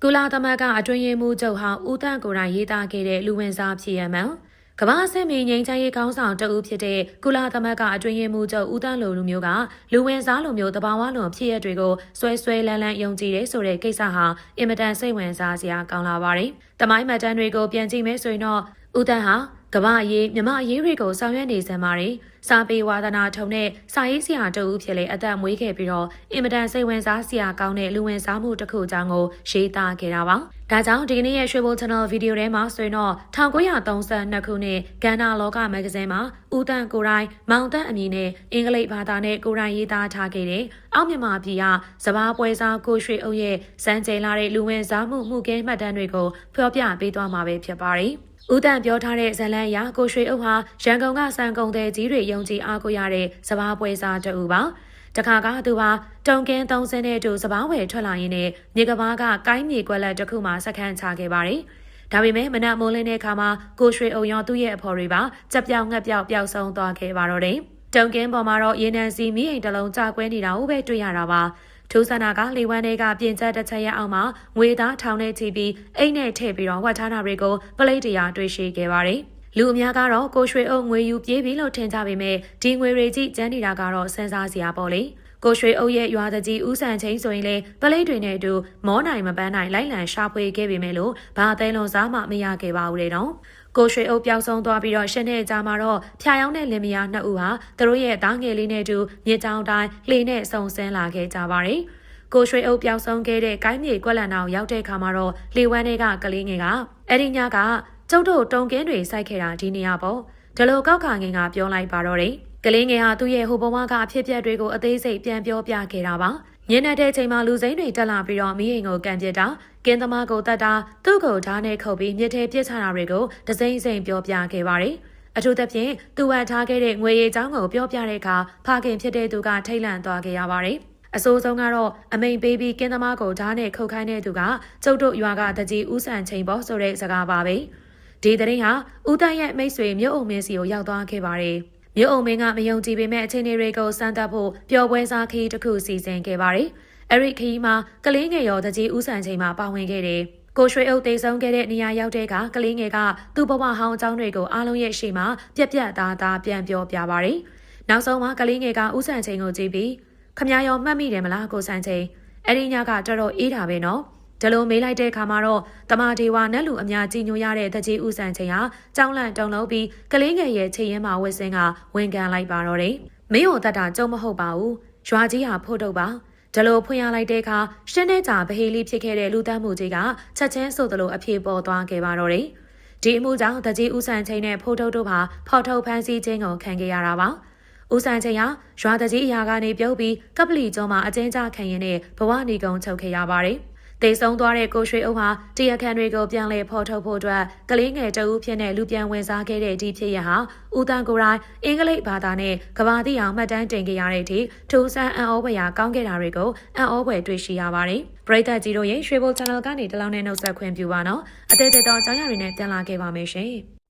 ကုလသမဂ္ဂအတွင်းရေးမှူးချုပ်ဟောင်းဦးသန့်ကိုယ်တိုင်ရေးသားခဲ့တဲ့လူဝင်စားဖြစ်ရမှန်ကမ္ဘာအဆင့်မီငြိမ်းချမ်းရေးခေါင်းဆောင်တဦးဖြစ်တဲ့ကုလသမဂ္ဂအတွင်းရေးမှူးချုပ်ဦးသန့်လိုလူမျိုးကလူဝင်စားလူမျိုးတဘာဝလွန်ဖြစ်ရတွေကိုဆွဲလန်းယုံကြည်တဲ့ဆိုတဲ့ကိစ္စဟာအင်မတန်စိတ်ဝင်စားစရာကောင်းလာပါတယ်။တမိုင်းမှတ်တမ်းတွေကိုပြန်ကြည့်မယ်ဆိုရင်တော့ဦးသန့်ဟာကမ္ဘာအရေးမြမအရေးတွေကိုဆောင်ရွက်နေစမ်းပါတယ်။စာပေဝါဒနာထုံတဲ့စာရေးဆရာတဦးဖြစ်လေအသက်မွေးခဲ့ပြီးတော့အင်မတန်စိတ်ဝင်စားစရာကောင်းတဲ့လူဝင်စားမှုတစ်ခုကြောင့်ကိုရေးသားခဲ့တာပါ။ဒါကြောင့်ဒီကနေ့ရဲ့ရွှေဘို Channel ဗီဒီယိုထဲမှာဆိုရင်တော့1932ခုနှစ်ကန္နာလောကမဂ္ဂဇင်းမှာဦးသန့်ကိုယ်တိုင်မောင်သက်အမည်နဲ့အင်္ဂလိပ်ဘာသာနဲ့ကိုယ်တိုင်ရေးသားထားခဲ့တဲ့အောက်မြန်မာပြည်ကစဘာပွဲစားကိုရွှေအုပ်ရဲ့စံချိန်လာတဲ့လူဝင်စားမှုမှုကဲမှတ်တမ်းတွေကိုဖော်ပြပေးသွားမှာပဲဖြစ်ပါတယ်။ဦးတန်ပြောထားတဲ့ဇလန်အရကိုရွှေအုပ်ဟာရန်ကုန်ကစံကုန်တဲ့ကြီးတွေယုံကြည်အားကိုးရတဲ့စဘာပွဲစားတဦးပါတခါကသူဟာတုံကင်း30နဲ့အတူစဘာဝယ်ထွက်လာရင်းနဲ့မြေကဘာကကိုင်းမြေကွက်လက်တစ်ခုမှစခန်းချခဲ့ပါတယ်ဒါပေမဲ့မနက်မိုးလင်းတဲ့အခါမှာကိုရွှေအုပ်ရောသူ့ရဲ့အဖော်တွေပါကြက်ပြောင်ငှက်ပြောင်ပျောက်ဆုံးသွားခဲ့ပါတော့တယ်တုံကင်းပေါ်မှာတော့ရေနံစီမိအိမ်တစ်လုံးကြာကွဲနေတာကိုပဲတွေ့ရတာပါထူးဆန်းတာကလေဝမ်းတွေကပြင်ကျက်တစ်ချက်ရအောင်မှာငွေသားထောင်နဲ့ချီပြီးအိတ်နဲ့ထည့်ပြီးတော့ဝတ်ထားတာတွေကိုပလိတ်တရားတွေ့ရှိခဲ့ပါတယ်။လူအများကတော့ကိုရွှေအုပ်ငွေယူပြေးပြီးလို့ထင်ကြပေမဲ့ဒီငွေတွေကြီးကျန်းနေတာကတော့စဉ်းစားစရာပေါ့လေ။ကိုရွှေအုပ်ရဲ့ရွာတကြီးဦးဆန်ချင်းဆိုရင်လေပလိတ်တွေနဲ့အတူမောနိုင်မပန်းနိုင်လိုက်လံရှာဖွေခဲ့ပေမဲ့လို့ဘာအသေးလုံးစားမှမရခဲ့ပါဘူးလေတော့။ကိုရွှေအုပ်ပျောက်ဆုံးသွားပြီးတော့ရှင်းတဲ့ကြားမှာတော့ဖျားယောင်းတဲ့လင်မယားနှစ်ဦးဟာသူတို့ရဲ့သားငယ်လေးနဲ့အတူမြေတောင်တိုင်းလှေနဲ့ဆုံဆင်းလာခဲ့ကြပါတယ်။ကိုရွှေအုပ်ပျောက်ဆုံးခဲ့တဲ့ကိုင်းမြေကွက်လန်တောင်ရောက်တဲ့အခါမှာတော့လေဝမ်းတွေကကလေးငယ်ကအဲ့ဒီညကကျုပ်တို့တုံကင်းတွေစိုက်ခဲ့တာဒီနေရာပေါ့ဒီလိုကောက်ခါငင်ကပြောလိုက်ပါတော့တယ်ကလေးငယ်ဟာသူ့ရဲ့ဟိုဘဝကအဖြစ်ပြက်တွေကိုအသေးစိတ်ပြန်ပြောပြခဲ့တာပါညနေတဲ့ချိန်မှာလူစိမ်းတွေတက်လာပြီးတော့မိအိမ်ကိုကန်ပစ်တာကင်းသမားကိုတတ်တာသူ့ကိုဓာတ်နဲ့ခုတ်ပြီးမြစ်ထဲပစ်ချတာတွေကိုဒစိမ့်စိမ့်ပြောပြခဲ့ပါတယ်အထူးသဖြင့်သူဝတ်ထားခဲ့တဲ့ငွေရည်ချောင်းကိုပြောပြတဲ့အခါဖခင်ဖြစ်တဲ့သူကထိတ်လန့်သွားခဲ့ရပါတယ်အဆိုးဆုံးကတော့အမိန်ပေးပြီးကင်းသမားကိုဓာတ်နဲ့ခုတ်ခိုင်းတဲ့သူကကျုပ်တို့ရွာကတကြီးဦးဆန်ချိန်ပေါ်ဆိုတဲ့စကားပါပဲဒီတဲ့ရင်ဟာဦးတန်းရဲ့မိတ်ဆွေမြို့အုံမင်းစီကိုရောက်သွားခဲ့ပါတယ်မြို့အုံမင်းကမယုံကြည်ပေမဲ့အချိန်တွေကိုစမ်းသပ်ဖို့ပျော်ပွဲစားခီးတစ်ခုစီစဉ်ခဲ့ပါတယ်အဲ့ဒီခီးမှာကလေးငယ်ရောတကြီးဦးဆန်ချိန်မှာပါဝင်ခဲ့တယ်ကိုရွှေအုပ်တေဆုံးခဲ့တဲ့နေရာရောက်တဲ့ကကလေးငယ်ကသူ့ဘဝဟောင်းအကြောင်းတွေကိုအားလုံးရဲ့ရှေ့မှာပြက်သားပြန်ပြောပြပါတယ်နောက်ဆုံးမှာကလေးငယ်ကဦးဆန်ချိန်ကိုကြည့်ပြီးခမရောမှတ်မိတယ်မလားကိုဆန်ချင်းအဲ့ဒီညကတော်တော်အေးတာပဲနော်ဒါလိုမေးလိုက်တဲ့အခါမှာတော့တမဒေဝနတ်လူအများကြီးညိုရတဲ့တကြီးဦးဆန်ချင်းဟာကြောင်းလန့်တုံလုံးပြီးကလေးငယ်ရဲ့ချေရင်မှာဝစ်စင်းကဝန်ခံလိုက်ပါတော့တယ်မင်းကိုတတ်တာကြုံမဟုတ်ပါဘူးရွာကြီးဟာဖို့တော့ပါဒါလိုဖွင့်ရလိုက်တဲ့အခါရှင်းတဲ့ကြာဗဟေလီဖြစ်ခဲ့တဲ့လူတန်းမှုကြီးကချက်ချင်းဆိုသလိုအပြေပေါ်သွားခဲ့ပါတော့တယ်ဒီအမှုကြောင့်တကြီးဦးဆန်ချင်းနဲ့ဖိုးထုတ်တို့ဟာဖောက်ထုတ်ဖမ်းဆီးခြင်းကိုခံခဲ့ရတာပါဦးဆန်ချင်းဟာရွာတကြီးအရာကနေပြုတ်ပြီးကပလီကျွန်းမှာအကျဉ်းချခံရင်းနဲ့ဘဝနေကုန်းချုပ်ခဲ့ရပါတယ်။တေဆုံးသွားတဲ့ကိုရွှေအုပ်ဟာတရားခံတွေကိုပြန်လည်ဖော်ထုတ်ဖို့အတွက်ကလေးငယ်တဦးဖြစ်တဲ့လူပြန်ဝင်စားခဲ့တဲ့ဒီဖြစ်ရဟာဦးတန်းကိုယ်တိုင်အင်္ဂလိပ်ဘာသာနဲ့ကဘာတိအောင်မှတ်တမ်းတင်ခဲ့ရတဲ့အထိထူးဆန်းအံ့ဩဖွယ်ရာကောင်းခဲ့တာတွေကိုအံ့ဩဖွယ်တွေ့ရှိရပါတယ်။ပရိသတ်ကြီးတို့ရဲ့ရွှေဘို Channel ကနေဒီလောက်နဲ့နှုတ်ဆက်ခွင့်ပြုပါနော်။အသေးသေးတော့အကြောင်းအရာတွေနဲ့ပြန်လာခဲ့ပါမယ်ရှင်။